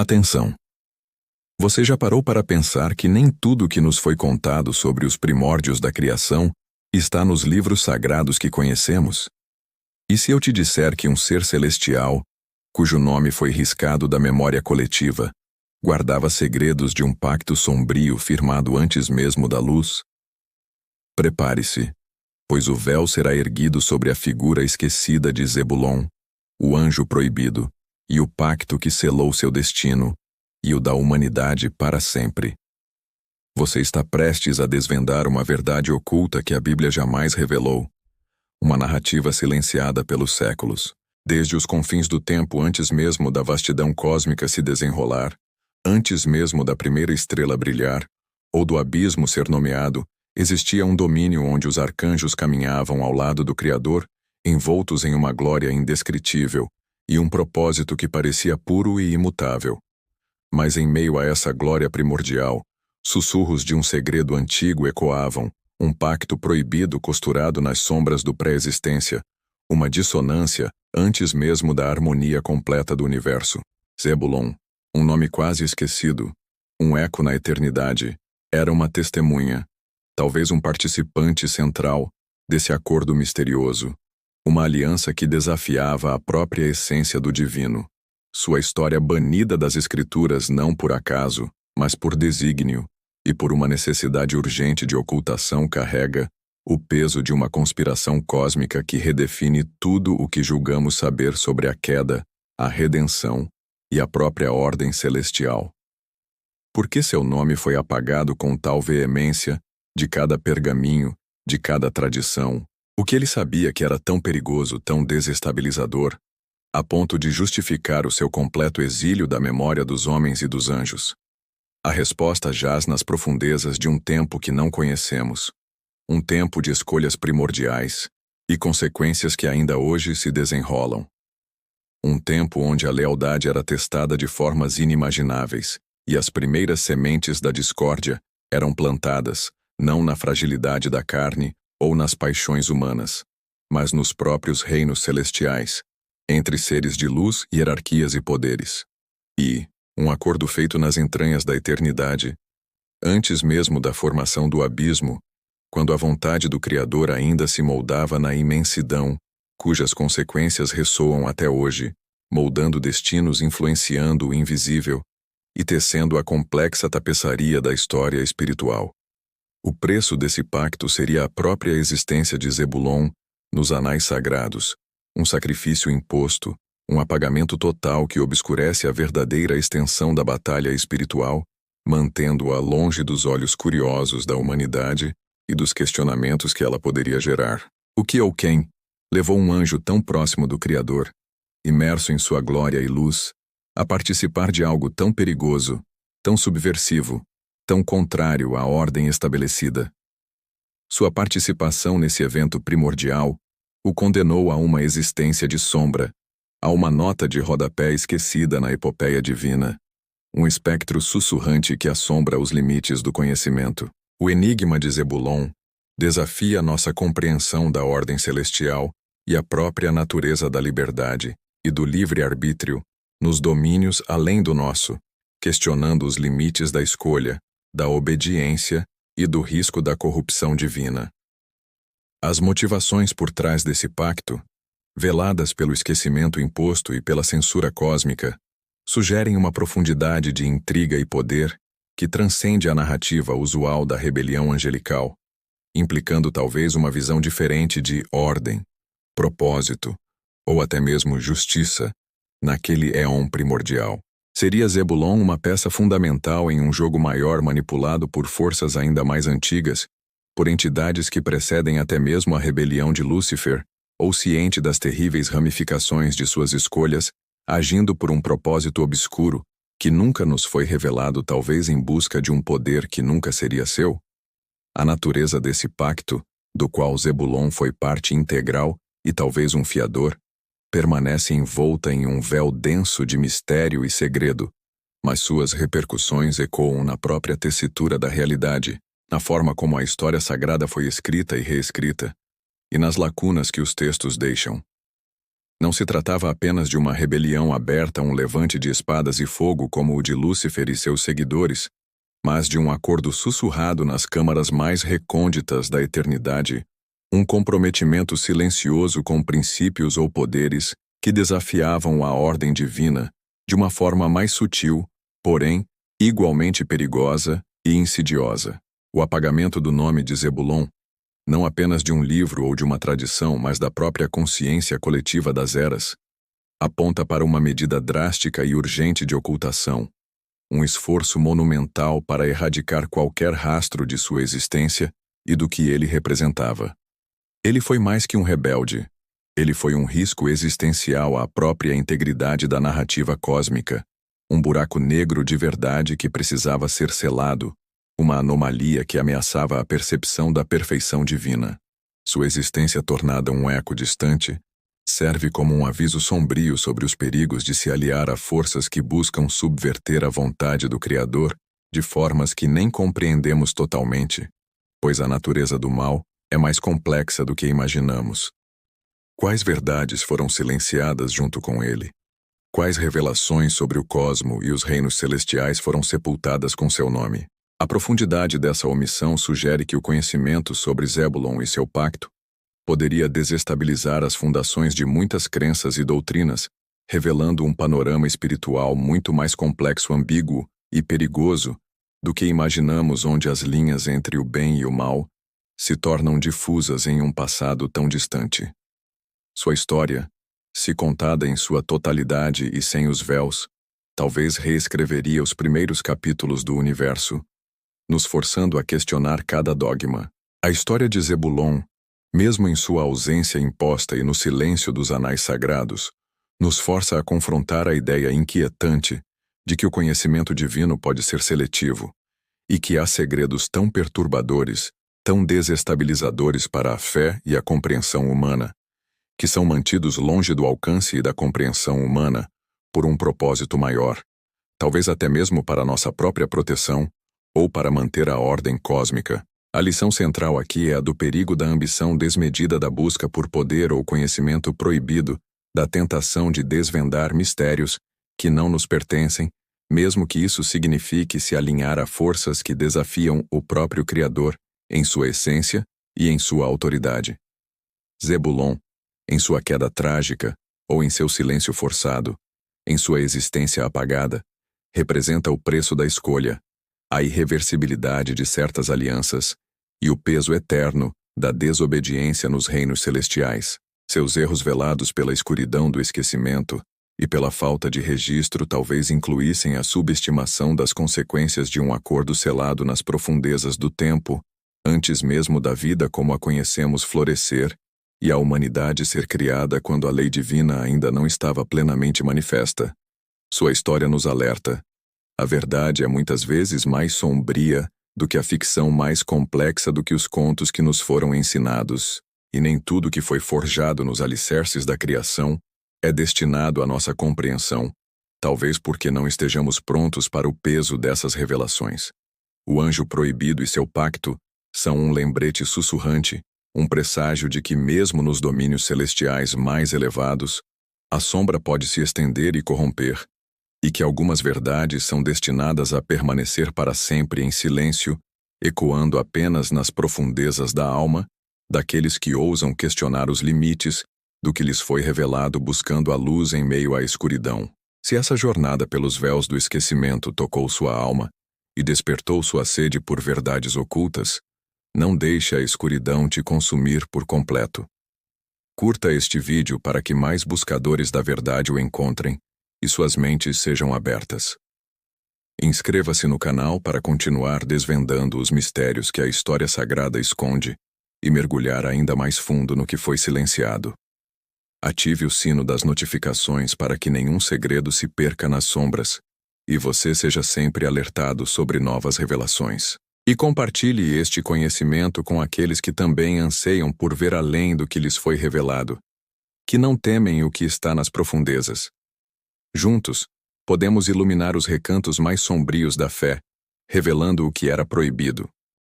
Atenção! Você já parou para pensar que nem tudo que nos foi contado sobre os primórdios da criação está nos livros sagrados que conhecemos? E se eu te disser que um ser celestial, cujo nome foi riscado da memória coletiva, guardava segredos de um pacto sombrio firmado antes mesmo da luz? Prepare-se, pois o véu será erguido sobre a figura esquecida de Zebulon, o anjo proibido, e o pacto que selou seu destino, e o da humanidade para sempre. Você está prestes a desvendar uma verdade oculta que a Bíblia jamais revelou, uma narrativa silenciada pelos séculos, desde os confins do tempo antes mesmo da vastidão cósmica se desenrolar, antes mesmo da primeira estrela brilhar, ou do abismo ser nomeado, existia um domínio onde os arcanjos caminhavam ao lado do Criador, envoltos em uma glória indescritível, e um propósito que parecia puro e imutável. Mas em meio a essa glória primordial, sussurros de um segredo antigo ecoavam, um pacto proibido costurado nas sombras do pré-existência, uma dissonância antes mesmo da harmonia completa do universo. Zebulon, um nome quase esquecido, um eco na eternidade, era uma testemunha, talvez um participante central desse acordo misterioso, uma aliança que desafiava a própria essência do divino. Sua história banida das escrituras não por acaso, mas por desígnio, e por uma necessidade urgente de ocultação carrega o peso de uma conspiração cósmica que redefine tudo o que julgamos saber sobre a queda, a redenção e a própria ordem celestial. Por que seu nome foi apagado com tal veemência de cada pergaminho, de cada tradição? O que ele sabia que era tão perigoso, tão desestabilizador, a ponto de justificar o seu completo exílio da memória dos homens e dos anjos? A resposta jaz nas profundezas de um tempo que não conhecemos, um tempo de escolhas primordiais e consequências que ainda hoje se desenrolam. Um tempo onde a lealdade era testada de formas inimagináveis e as primeiras sementes da discórdia eram plantadas, não na fragilidade da carne ou nas paixões humanas, mas nos próprios reinos celestiais, entre seres de luz, hierarquias e poderes. E um acordo feito nas entranhas da eternidade, antes mesmo da formação do abismo, quando a vontade do Criador ainda se moldava na imensidão, cujas consequências ressoam até hoje, moldando destinos, influenciando o invisível e tecendo a complexa tapeçaria da história espiritual. O preço desse pacto seria a própria existência de Zebulon nos anais sagrados, um sacrifício imposto, um apagamento total que obscurece a verdadeira extensão da batalha espiritual, mantendo-a longe dos olhos curiosos da humanidade e dos questionamentos que ela poderia gerar. O que ou quem levou um anjo tão próximo do Criador, imerso em sua glória e luz, a participar de algo tão perigoso, tão subversivo, tão contrário à ordem estabelecida? Sua participação nesse evento primordial o condenou a uma existência de sombra, a uma nota de rodapé esquecida na epopeia divina, um espectro sussurrante que assombra os limites do conhecimento. O enigma de Zebulon desafia nossa compreensão da ordem celestial e a própria natureza da liberdade e do livre-arbítrio nos domínios além do nosso, questionando os limites da escolha, da obediência e do risco da corrupção divina. As motivações por trás desse pacto, veladas pelo esquecimento imposto e pela censura cósmica, sugerem uma profundidade de intriga e poder que transcende a narrativa usual da rebelião angelical, implicando talvez uma visão diferente de ordem, propósito ou até mesmo justiça naquele éon primordial. Seria Zebulon uma peça fundamental em um jogo maior manipulado por forças ainda mais antigas, por entidades que precedem até mesmo a rebelião de Lúcifer, ou ciente das terríveis ramificações de suas escolhas, agindo por um propósito obscuro que nunca nos foi revelado, talvez em busca de um poder que nunca seria seu? A natureza desse pacto, do qual Zebulon foi parte integral e talvez um fiador, permanece envolta em um véu denso de mistério e segredo, mas suas repercussões ecoam na própria tessitura da realidade, na forma como a história sagrada foi escrita e reescrita, e nas lacunas que os textos deixam. Não se tratava apenas de uma rebelião aberta a um levante de espadas e fogo como o de Lúcifer e seus seguidores, mas de um acordo sussurrado nas câmaras mais recônditas da eternidade, um comprometimento silencioso com princípios ou poderes que desafiavam a ordem divina de uma forma mais sutil, porém, igualmente perigosa e insidiosa. O apagamento do nome de Zebulon, não apenas de um livro ou de uma tradição, mas da própria consciência coletiva das eras, aponta para uma medida drástica e urgente de ocultação, um esforço monumental para erradicar qualquer rastro de sua existência e do que ele representava. Ele foi mais que um rebelde. Ele foi um risco existencial à própria integridade da narrativa cósmica, um buraco negro de verdade que precisava ser selado, uma anomalia que ameaçava a percepção da perfeição divina. Sua existência tornada um eco distante, serve como um aviso sombrio sobre os perigos de se aliar a forças que buscam subverter a vontade do Criador de formas que nem compreendemos totalmente, pois a natureza do mal é mais complexa do que imaginamos. Quais verdades foram silenciadas junto com ele? Quais revelações sobre o cosmo e os reinos celestiais foram sepultadas com seu nome? A profundidade dessa omissão sugere que o conhecimento sobre Zebulon e seu pacto poderia desestabilizar as fundações de muitas crenças e doutrinas, revelando um panorama espiritual muito mais complexo, ambíguo e perigoso do que imaginamos, onde as linhas entre o bem e o mal se tornam difusas em um passado tão distante. Sua história, se contada em sua totalidade e sem os véus, talvez reescreveria os primeiros capítulos do universo, nos forçando a questionar cada dogma. A história de Zebulon, mesmo em sua ausência imposta e no silêncio dos anais sagrados, nos força a confrontar a ideia inquietante de que o conhecimento divino pode ser seletivo e que há segredos tão perturbadores, tão desestabilizadores para a fé e a compreensão humana, que são mantidos longe do alcance e da compreensão humana por um propósito maior, talvez até mesmo para nossa própria proteção ou para manter a ordem cósmica. A lição central aqui é a do perigo da ambição desmedida, da busca por poder ou conhecimento proibido, da tentação de desvendar mistérios que não nos pertencem, mesmo que isso signifique se alinhar a forças que desafiam o próprio Criador em sua essência e em sua autoridade. Zebulon, em sua queda trágica ou em seu silêncio forçado, em sua existência apagada, representa o preço da escolha, a irreversibilidade de certas alianças e o peso eterno da desobediência nos reinos celestiais. Seus erros velados pela escuridão do esquecimento e pela falta de registro talvez incluíssem a subestimação das consequências de um acordo selado nas profundezas do tempo, antes mesmo da vida como a conhecemos florescer e a humanidade ser criada quando a lei divina ainda não estava plenamente manifesta. Sua história nos alerta. A verdade é muitas vezes mais sombria do que a ficção, mais complexa do que os contos que nos foram ensinados, e nem tudo que foi forjado nos alicerces da criação é destinado à nossa compreensão, talvez porque não estejamos prontos para o peso dessas revelações. O anjo proibido e seu pacto são um lembrete sussurrante, um presságio de que mesmo nos domínios celestiais mais elevados, a sombra pode se estender e corromper, e que algumas verdades são destinadas a permanecer para sempre em silêncio, ecoando apenas nas profundezas da alma daqueles que ousam questionar os limites do que lhes foi revelado, buscando a luz em meio à escuridão. Se essa jornada pelos véus do esquecimento tocou sua alma e despertou sua sede por verdades ocultas, não deixe a escuridão te consumir por completo. Curta este vídeo para que mais buscadores da verdade o encontrem e suas mentes sejam abertas. Inscreva-se no canal para continuar desvendando os mistérios que a história sagrada esconde e mergulhar ainda mais fundo no que foi silenciado. Ative o sino das notificações para que nenhum segredo se perca nas sombras e você seja sempre alertado sobre novas revelações. E compartilhe este conhecimento com aqueles que também anseiam por ver além do que lhes foi revelado, que não temem o que está nas profundezas. Juntos, podemos iluminar os recantos mais sombrios da fé, revelando o que era proibido.